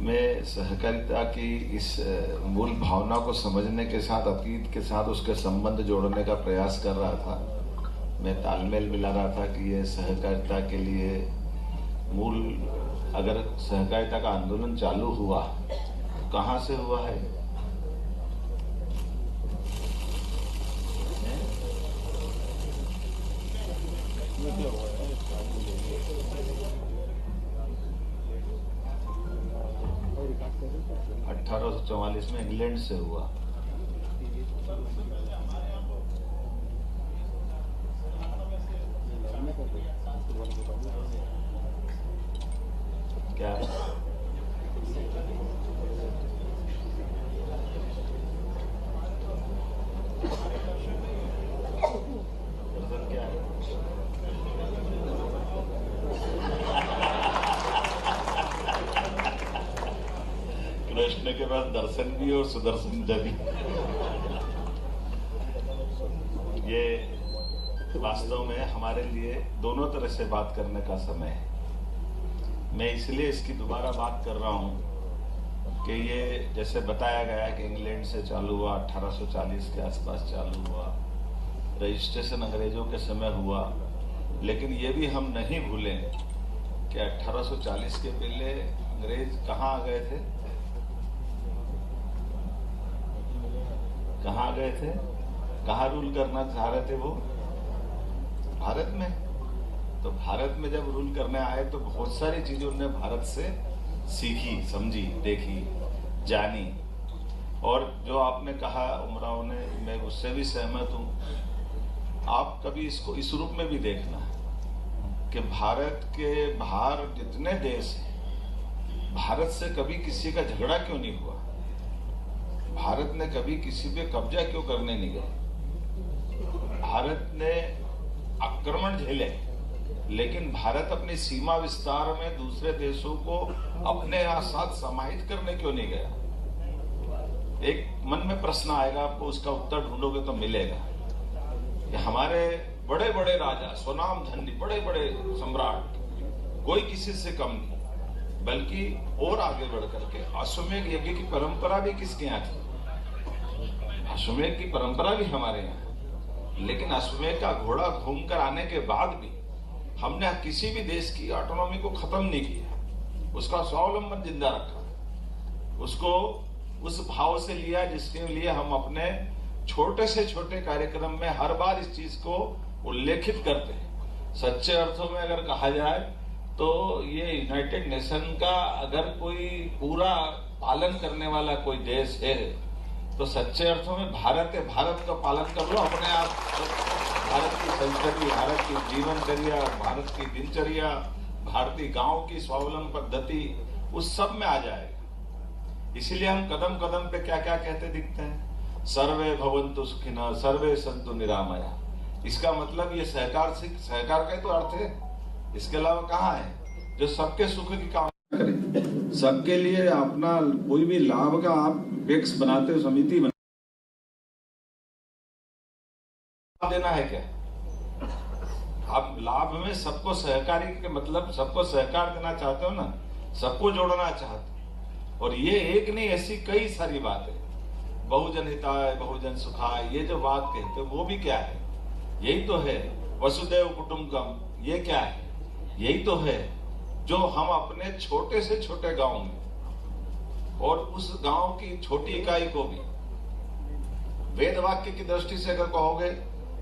मैं सहकारिता की इस मूल भावना को समझने के साथ अतीत के साथ उसके संबंध जोड़ने का प्रयास कर रहा था। मैं तालमेल मिला रहा था कि ये सहकारिता के लिए मूल, अगर सहकारिता का आंदोलन चालू हुआ तो कहाँ से हुआ है? (1844) में इंग्लैंड से हुआ। क्या क्या है? कृष्ण के पास दर्शन भी और सुदर्शन भी। ये वास्तव में हमारे लिए दोनों तरह से बात करने का समय है। मैं इसलिए इसकी दोबारा बात कर रहा हूं कि ये जैसे बताया गया कि इंग्लैंड से चालू हुआ, 1840 के आसपास चालू हुआ, रजिस्ट्रेशन अंग्रेजों के समय हुआ। लेकिन ये भी हम नहीं भूलें कि 1840 के पहले अंग्रेज कहाँ आ गए थे? कहाँ गए थे? कहाँ रूल करना चाह रहे थे वो? भारत में। तो भारत में जब रूल करने आए तो बहुत सारी चीजें उन्होंने भारत से सीखी, समझी, देखी, जानी। और जो आपने कहा उमराव ने, मैं उससे भी सहमत हूं। आप कभी इसको इस रूप में भी देखना कि भारत के बाहर जितने देश हैं, भारत से कभी किसी का झगड़ा क्यों नहीं हुआ? भारत ने कभी किसी पे कब्जा क्यों करने नहीं गए? भारत ने आक्रमण झेले, लेकिन भारत अपनी सीमा विस्तार में दूसरे देशों को अपने साथ समाहित करने क्यों नहीं गया? एक मन में प्रश्न आएगा, आपको उसका उत्तर ढूंढोगे तो मिलेगा कि हमारे बड़े बड़े राजा, स्वनाम धनी, बड़े बड़े सम्राट, कोई किसी से कम नहीं, बल्कि और आगे बढ़ करके अश्वमेध यज्ञ की परंपरा भी किसके यहाँ थी? अश्वमेध की परंपरा भी हमारे यहाँ। लेकिन अश्वमेध का घोड़ा घूमकर आने के बाद भी हमने किसी भी देश की ऑटोनॉमी को खत्म नहीं किया, उसका स्वावलंबन जिंदा रखा, उसको उस भाव से लिया जिसके लिए हम अपने छोटे से छोटे कार्यक्रम में हर बार इस चीज को उल्लेखित करते हैं। सच्चे अर्थों में अगर कहा जाए तो ये यूनाइटेड नेशन का अगर कोई पूरा पालन करने वाला कोई देश है तो सच्चे अर्थों में भारत है। भारत का पालन कर लो अपने आप। भारत की संस्कृति, भारत की जीवनचर्या, भारत की दिनचर्या, भारतीय गांव की स्वावलंबन पद्धति, उस सब में आ जाएगा। इसीलिए हम कदम कदम पे क्या क्या कहते दिखते हैं? सर्वे भवन्तु सुखिनः, सर्वे सन्तु निरामया। इसका मतलब ये सहकार का तो अर्थ है, इसके अलावा कहाँ है? जो सबके सुख की कामना करे, सबके लिए अपना कोई भी लाभ का आप टैक्स बनाते हो, समिति बना देना है क्या? आप लाभ में सबको सहकारी के मतलब सबको सहकार देना चाहते हो ना, सबको जोड़ना चाहते हो। और ये एक नहीं, ऐसी कई सारी बातें, बहुजन हिताय बहुजन सुखाय, ये जो बात कहते हो वो भी क्या है? यही तो है वसुदैव कुटुंबकम। ये क्या है? यही तो है जो हम अपने छोटे से छोटे गांव में और उस गांव की छोटी इकाई को भी वेद वाक्य की दृष्टि से अगर कहोगे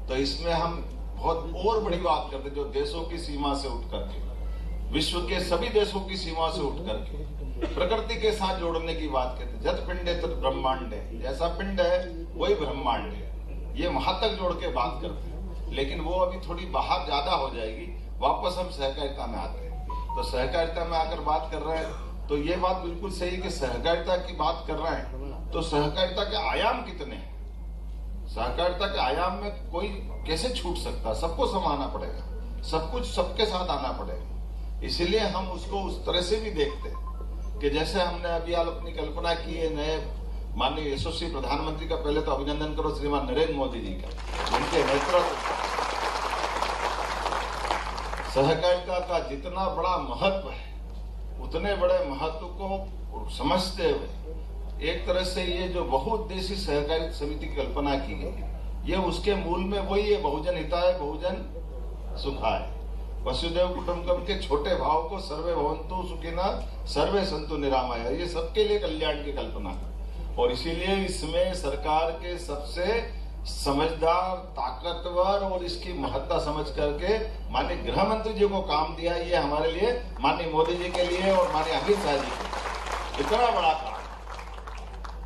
तो इसमें हम बहुत और बड़ी बात करते, जो देशों की सीमा से उठ करके, विश्व के सभी देशों की सीमा से उठ करके प्रकृति के साथ जोड़ने की बात करते। जत पिंडे तत् ब्रह्मांडे, जैसा पिंड है वही ब्रह्मांड है, ये वहां तक जोड़ के बात करते हैं। लेकिन वो अभी थोड़ी बाहर ज्यादा हो जाएगी। वापस हम सहकारिता में आते हैं। तो सहकारिता में आकर बात कर रहे हैं तो ये बात बिल्कुल सही कि सहकारिता की बात कर रहे हैं तो सहकारिता के आयाम कितने हैं? सहकारिता के आयाम में कोई कैसे छूट सकता? सबको समाना पड़ेगा, सब कुछ सबके साथ आना पड़ेगा। इसलिए हम उसको उस तरह से भी देखते हैं कि जैसे हमने अभी अपनी कल्पना की है नए माननीय यशस्वी प्रधानमंत्री का, पहले तो अभिनंदन करो श्रीमान नरेंद्र मोदी जी का, उनके नेतृत्व। सहकारिता का जितना बड़ा महत्व है उतने बड़े महत्व को समझते हुए एक तरह से ये जो बहुउद्देशीय सहकारी समिति की कल्पना की गई, ये उसके मूल में वही है, बहुजन हिताय बहुजन सुखाय, वसुदेव कुटुंबकम के छोटे भाव को सर्वे भवन्तु सुखिनः सर्वे सन्तु निरामया, ये सबके लिए कल्याण की कल्पना है। और इसीलिए इसमें सरकार के सबसे समझदार, ताकतवर और इसकी महत्ता समझ करके माननीय गृह मंत्री जी को काम दिया। ये हमारे लिए, माननीय मोदी जी के लिए और माननीय अमित शाह जी के इतना बड़ा काम,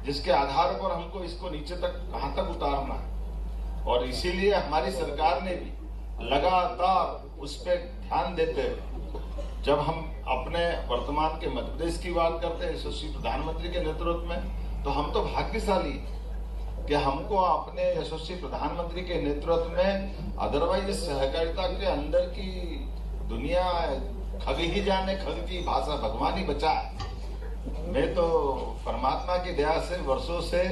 जिसके आधार पर हमको इसको नीचे तक कहां तक उतारना है। और इसीलिए हमारी सरकार ने भी लगातार उस पर ध्यान देते हुए, जब हम अपने वर्तमान के मध्य प्रदेश की बात करते हैं यशस्वी प्रधानमंत्री के नेतृत्व में, तो हम तो भाग्यशाली कि हमको अपने यशस्वी प्रधानमंत्री के नेतृत्व में, अदरवाइज सहकारिता के अंदर की दुनिया खग ही जाने, खग की भाषा भगवान ही बचाए। मैं तो परमात्मा की दया से वर्षों से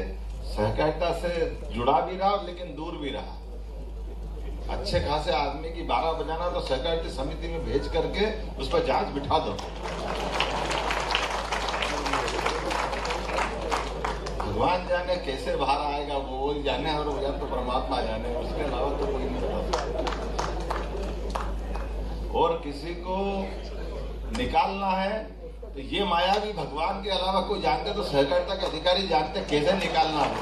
सहकारिता से जुड़ा भी रहा, लेकिन दूर भी रहा। अच्छे खासे आदमी की 12 बजाना तो सहकारिता समिति में भेज करके उस पर जांच बिठा दो। भगवान जाने कैसे बाहर आएगा, वो जाने, और या तो परमात्मा जाने, उसके अलावा तो कोई नहीं बता। और किसी को निकालना है तो ये माया भी भगवान के अलावा कोई जानते, तो सहकारिता के अधिकारी जानते कैसे निकालना है।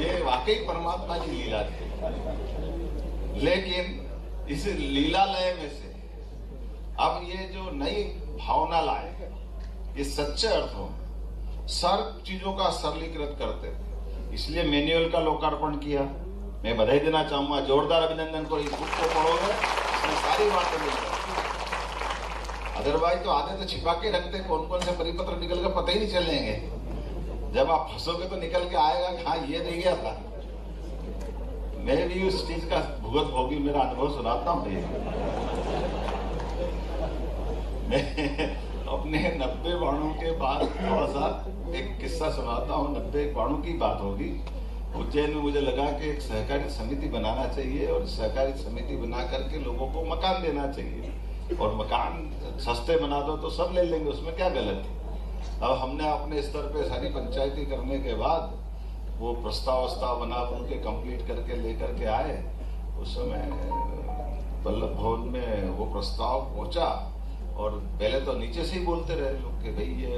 ये वाकई परमात्मा की लीला थी। लेकिन इस लीलालय में से अब ये जो नई भावना लाए, ये सच्चे अर्थों में सर्व चीजों का सरलीकृत करते थे। इसलिए मैनुअल का लोकार्पण किया। मैं बधाई देना चाहूंगा, जोरदार अभिनंदन को। इस बुक को पढ़ोगे, इसमें सारी बातें मिल जाएगी। अदरवाइज तो आधे तो छिपा के रखते, कौन कौन से परिपत्र निकल कर पता ही नहीं चलेंगे। जब आप फंसोगे तो निकल के आएगा, हाँ ये नहीं गया था। मैं भी उस चीज का भुगत भोगी, मेरा अनुभव सुनाता हूँ। मैं अपने 90 बाणों के बाद थोड़ा सा एक किस्सा सुनाता हूँ। 90 बाणों की बात होगी। उज्जैन में मुझे लगा कि एक सहकारी समिति बनाना चाहिए, और सहकारी समिति बना करके लोगों को मकान देना चाहिए। और मकान सस्ते बना दो तो सब ले लेंगे, उसमें क्या गलत है। अब हमने अपने स्तर पे सारी पंचायती करने के बाद वो प्रस्ताव बना, उनके कंप्लीट करके लेकर के आए। उस समय वल्लभ भवन में वो प्रस्ताव पहुंचा, और पहले तो नीचे से ही बोलते रहे लोग कि भाई ये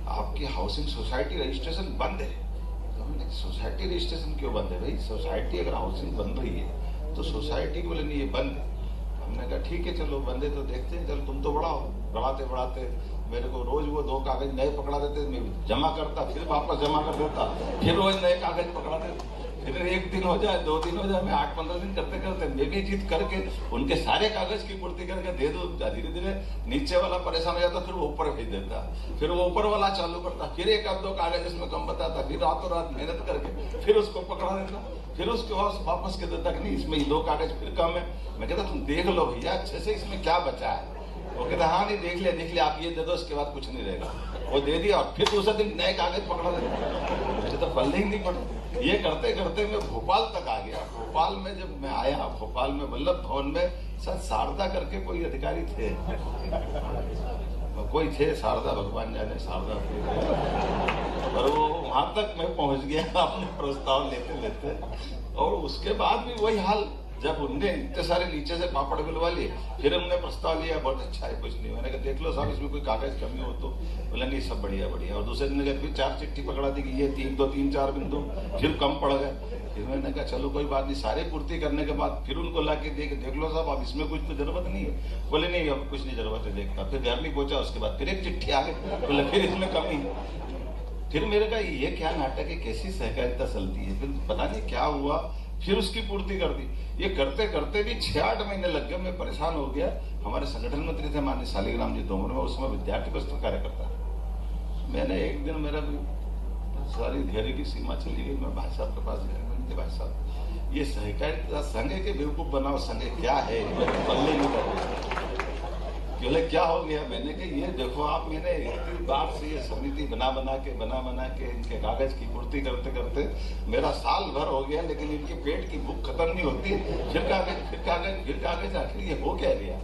आपकी हाउसिंग सोसाइटी रजिस्ट्रेशन बंद है। तो हमने सोसाइटी रजिस्ट्रेशन क्यों बंद है भाई? सोसाइटी अगर हाउसिंग बन रही है तो सोसाइटी को बोले नहीं ये बंद है। हमने कहा ठीक है चलो बंद है तो देखते हैं, चलो तुम तो बढ़ाओ। बढ़ाते बढ़ाते मेरे को रोज वो 2 कागज नए पकड़ा देते, मैं जमा करता, फिर वापस जमा कर देता, फिर रोज नए कागज पकड़ा देते। फिर 1 दिन हो जाए, 2 दिन हो जाए, मैं 8-15 दिन करते करते मैं भी जीत करके उनके सारे कागज की पूर्ति करके दे दो। धीरे धीरे नीचे वाला परेशान हो जाता, फिर वो ऊपर भेज देता, फिर वो ऊपर वाला चालू करता, फिर 1-2 कागज इसमें कम बताता, फिर रातों रात मेहनत करके फिर उसको पकड़ा देता, फिर उसके बाद वापस के देता कि नहीं इसमें 2 कागज फिर कम है। मैं कहता तुम देख लो भैया अच्छे से इसमें क्या बचा है। वो कहता हाँ नहीं देख ले आप ये दे दो, इसके बाद कुछ नहीं रहेगा। वो दे दिया और फिर दूसरे दिन नए कागज पकड़ा देता, मुझे तो पढ़ने ही नहीं पड़ता। ये करते करते मैं भोपाल तक आ गया। भोपाल में जब मैं आया, भोपाल में वल्लभ भवन में शायद शारदा करके कोई अधिकारी थे, कोई थे शारदा, भगवान जाने शारदा थे। और वो वहां तक मैं पहुंच गया अपने प्रस्ताव लेते लेते, और उसके बाद भी वही हाल। जब उनने इतने सारे नीचे से पापड़ बिलवा लिए, फिर हमने प्रस्ताव लिया बहुत अच्छा है, कुछ नहीं। मैंने कहा देख लो साहब इसमें कोई कागज कमी हो तो, बोला नहीं सब बढ़िया बढ़िया। और दूसरे दिन फिर 4 चिट्ठी पकड़ा दी कि ये 3-4 बिंदु फिर कम पड़ गए। फिर मैंने कहा चलो कोई बात नहीं, सारे पूर्ति करने के बाद फिर उनको ला के देख लो साहब अब इसमें कुछ तो जरूरत नहीं है। बोले नहीं अब कुछ नहीं जरूरत है। देखता फिर घर नहीं पहुंचा, उसके बाद फिर एक चिट्ठी आ गई, बोले फिर इसमें कमी। फिर मेरे का ये क्या नाटक है, कैसी सहकारिता चलती है। फिर पता नहीं क्या हुआ, फिर उसकी पूर्ति कर दी। ये करते करते भी 6-8 महीने लग गए, मैं परेशान हो गया। हमारे संगठन मंत्री थे माननीय शालिग्राम जी तोमर, में उस समय विद्यार्थी परिषद कार्यकर्ता। मैंने एक दिन मेरा भी सारी धैर्य की सीमा चली गई, मैं भाई साहब के पास गया। मैंने भाई साहब ये सहकारिता संघ के बेवकूफ बनाओ संघ क्या है, पल्ले नहीं कर बोले क्या हो गया? मैंने कहा ये देखो आप, मैंने इतनी बार से ये समिति बना बना के इनके कागज की पूर्ति करते करते मेरा साल भर हो गया, लेकिन इनके पेट की भूख खत्म नहीं होती। फिर कागज आखिर ये हो क्या गया?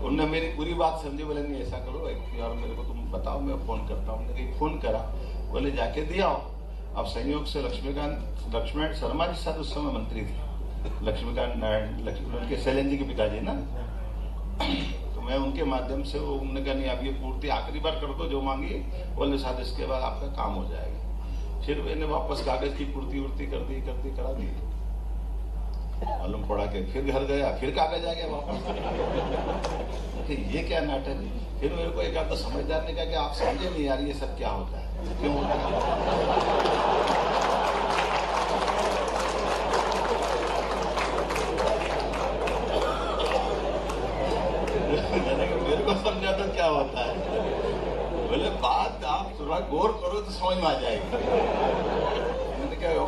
उनने मेरी पूरी बात समझी। बोले नहीं ऐसा करो यार, मेरे को तुम बताओ, मैं फोन करता हूँ। मैंने फोन करा, बोले जाके दिया आओ। अब संयोग से लक्ष्मण शर्मा जी साथ उस समय मंत्री थे, लक्ष्मीकांत नारायण, उनके शैलेंद्र जी के पिताजी ना। तो मैं उनके माध्यम से वो, उन्होंने कहा नहीं आप ये पूर्ति आखिरी बार कर दो जो मांगी, बोले साथ इसके बाद आपका काम हो जाएगा। फिर मैंने वापस कागज की पूर्ति करा दी। मालूम पड़ा कि फिर घर गया, फिर कागज आ गया वापस। ये क्या नाटक है? फिर मेरे को एक आधा समझदार ने कहा कि आप समझे नहीं यार ये सब क्या होता है, क्यों होता है? मेरे को समझा तो क्या होता है? बोले बात आप थोड़ा गौर करो तो समझ में आ जाएगी।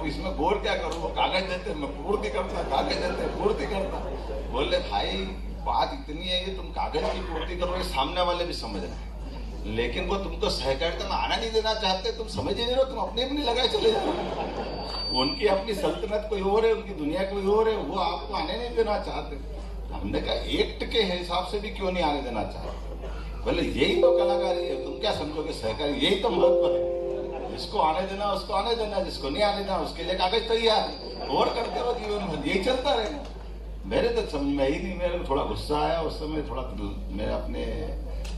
इसमें गौर क्या करूं? वो कागज देते मैं पूर्ति करता, कागज देते पूर्ति करता। बोले भाई बात इतनी है कि तुम कागज की पूर्ति करो, सामने वाले भी समझ रहे हैं, लेकिन वो तुम तो सहकारिता में आना नहीं देना चाहते। तुम समझ ही नहीं रहो, तुम अपनी लगाए चले जाओ। उनकी अपनी सल्तनत कोई और है, उनकी दुनिया कोई और है, वो आपको आने नहीं देना चाहते। हमने कहा एक्ट के हिसाब से भी क्यों नहीं आने देना चाहते? बोले यही तो कलाकारी है, तुम क्या समझोगे सहकारी? यही तो महत्व है, जिसको आने देना उसको आने देना, जिसको नहीं आने देना उसके लिए कागज तैयार। और करते रहो जीवन भर, यही चलता रहेगा। मेरे तो समझ में ही नहीं, मेरे को थोड़ा गुस्सा आया उस समय। थोड़ा मैं अपने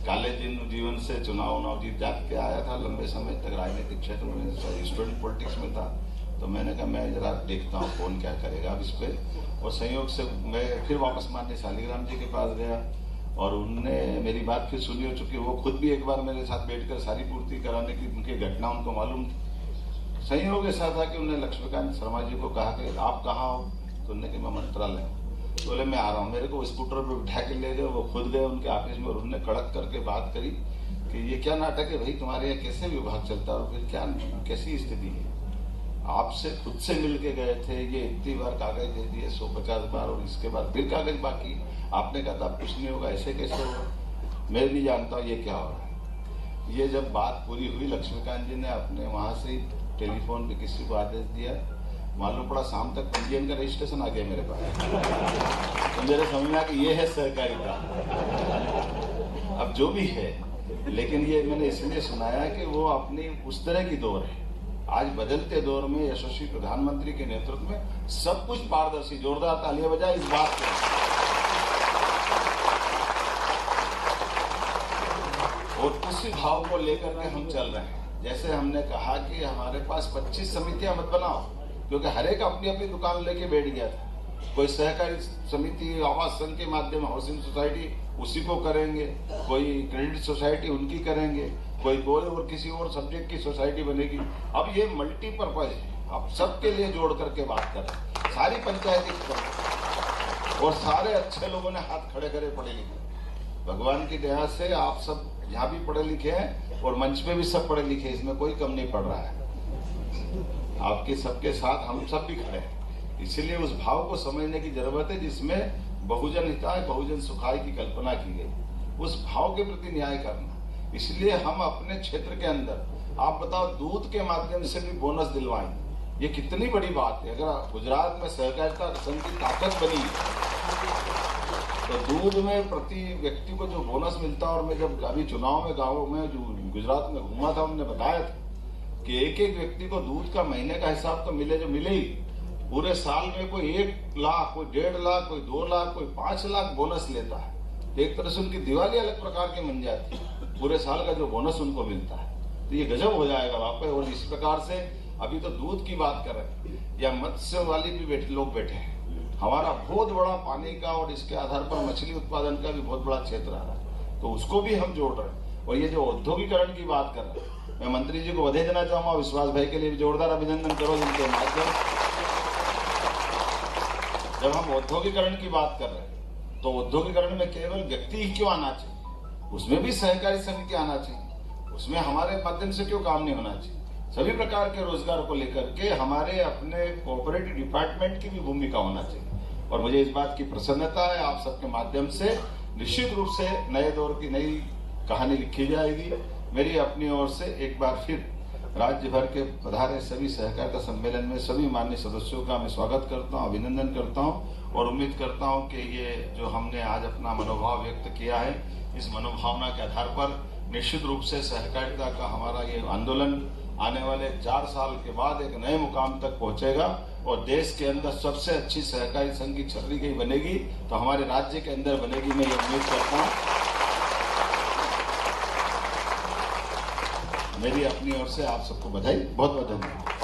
कॉलेज जीवन से चुनाव जीत जात के आया था, लंबे समय तक राजनीतिक क्षेत्र में स्टूडेंट पॉलिटिक्स में था। तो मैंने कहा मैं जरा देखता हूँ कौन क्या करेगा अब इस पे। और संयोग से मैं फिर वापस माननीय शालिग्राम जी के पास गया और उनने मेरी बात फिर सुनी हो चुकी। वो खुद भी एक बार मेरे साथ बैठकर सारी पूर्ति कराने की उनकी घटना उनको मालूम थी। संयोग ऐसा था कि उन्होंने लक्ष्मीकांत शर्मा जी को कहा कि आप कहाँ हो? तो उन्होंने कि मैं मंत्रालय हूँ। तो बोले मैं आ रहा हूँ। मेरे को स्कूटर पे बिठा के ले गए, वो खुद गए उनके ऑफिस में और उन्होंने कड़क करके बात करी कि ये क्या नाटक है भाई, तुम्हारे यहाँ कैसे विभाग चलता है और फिर क्या कैसी स्थिति है? आपसे खुद से मिल के गए थे, ये इतनी बार कागज दे दिए 150 बार, और इसके बाद फिर कागज बाकी। आपने कहा था कुछ नहीं होगा, ऐसे कैसे होगा? मैं नहीं जानता हूँ ये क्या हो रहा है। ये जब बात पूरी हुई, लक्ष्मीकांत जी ने अपने वहां से टेलीफोन पे किसी को आदेश दिया, मालूम पड़ा शाम तक पंजीयन का रजिस्ट्रेशन आ गया मेरे पास। तो मेरे समझ में आ कि ये है सहकारिता। अब जो भी है, लेकिन ये मैंने इसलिए सुनाया कि वो अपनी उस तरह की दौर है। आज बदलते दौर में यशस्वी प्रधानमंत्री के नेतृत्व में सब कुछ पारदर्शी। जोरदार तालियां बजाएं इस बात पे। और उसी भाव को लेकर के हम चल रहे हैं। जैसे हमने कहा कि हमारे पास 25 समितियां मत बनाओ, क्योंकि हर एक अपनी अपनी दुकान लेके बैठ गया था। कोई सहकारी समिति आवास संघ के माध्यम हाउसिंग सोसाइटी उसी को करेंगे, कोई क्रेडिट सोसाइटी उनकी करेंगे, कोई और किसी और सब्जेक्ट की सोसाइटी बनेगी। अब ये मल्टीपर्पज है, अब सबके लिए जोड़ करके बात करें। सारी पंचायती और सारे अच्छे लोगों ने हाथ खड़े करे, पढ़े लिखे। भगवान की दया से आप सब यहाँ भी पढ़े लिखे हैं और मंच पे भी सब पढ़े लिखे, इसमें कोई कम नहीं पड़ रहा है। आपके सबके साथ हम सब भी खड़े हैं। इसलिए उस भाव को समझने की जरूरत है जिसमें बहुजन हिताय बहुजन सुखाय की कल्पना की गई। उस भाव के प्रति न्याय करना। इसलिए हम अपने क्षेत्र के अंदर, आप बताओ, दूध के माध्यम से भी बोनस दिलवाएं। ये कितनी बड़ी बात है। अगर गुजरात में सहकारिता संघ की ताकत बनी तो दूध में प्रति व्यक्ति को जो बोनस मिलता, और मैं जब अभी चुनाव में गाँव में जो गुजरात में घूमा था, उन्होंने बताया था कि एक एक व्यक्ति को दूध का महीने का हिसाब तो मिले, जो मिले ही पूरे साल में कोई 1 लाख, कोई 1.5 लाख, कोई 2 लाख, कोई 5 लाख बोनस लेता है। तो एक तरह से उनकी दिवाली अलग प्रकार की बन जाती है, पूरे साल का जो बोनस उनको मिलता है। तो ये गजब हो जाएगा वहां पे। और इस प्रकार से अभी तो दूध की बात कर रहे हैं, या मत्स्य वाली भी लोग बैठे हैं। हमारा बहुत बड़ा पानी का और इसके आधार पर मछली उत्पादन का भी बहुत बड़ा क्षेत्र आ रहा है, तो उसको भी हम जोड़ रहे हैं। और ये जो औद्योगिकरण की बात कर रहे हैं, मैं मंत्री जी को बधाई देना चाहूंगा, विश्वास भाई के लिए भी जोरदार अभिनंदन करो जिनके माध्यम। जब हम औद्योगिकरण की बात कर रहे हैं तो औद्योगिकरण में केवल व्यक्ति ही क्यों आना चाहिए, उसमें भी सहकारी समिति आना चाहिए। उसमें हमारे माध्यम से क्यों काम नहीं होना चाहिए? सभी प्रकार के रोजगार को लेकर के हमारे अपने कोऑपरेटिव डिपार्टमेंट की भी भूमिका होना चाहिए। और मुझे इस बात की प्रसन्नता है, आप सबके माध्यम से निश्चित रूप से नए दौर की नई कहानी लिखी जाएगी। मेरी अपनी ओर से एक बार फिर राज्य भर के पधारे सभी सहकारिता सम्मेलन में सभी माननीय सदस्यों का मैं स्वागत करता हूं, अभिनंदन करता हूं और उम्मीद करता हूं कि ये जो हमने आज अपना मनोभाव व्यक्त किया है, इस मनोभावना के आधार पर निश्चित रूप से सहकारिता का हमारा ये आंदोलन आने वाले 4 साल के बाद एक नए मुकाम तक पहुंचेगा और देश के अंदर सबसे अच्छी सहकारी संघ की छतरी कहीं बनेगी तो हमारे राज्य के अंदर बनेगी, मैं ये उम्मीद करता हूं। मेरी अपनी ओर से आप सबको बधाई, बहुत बहुत धन्यवाद।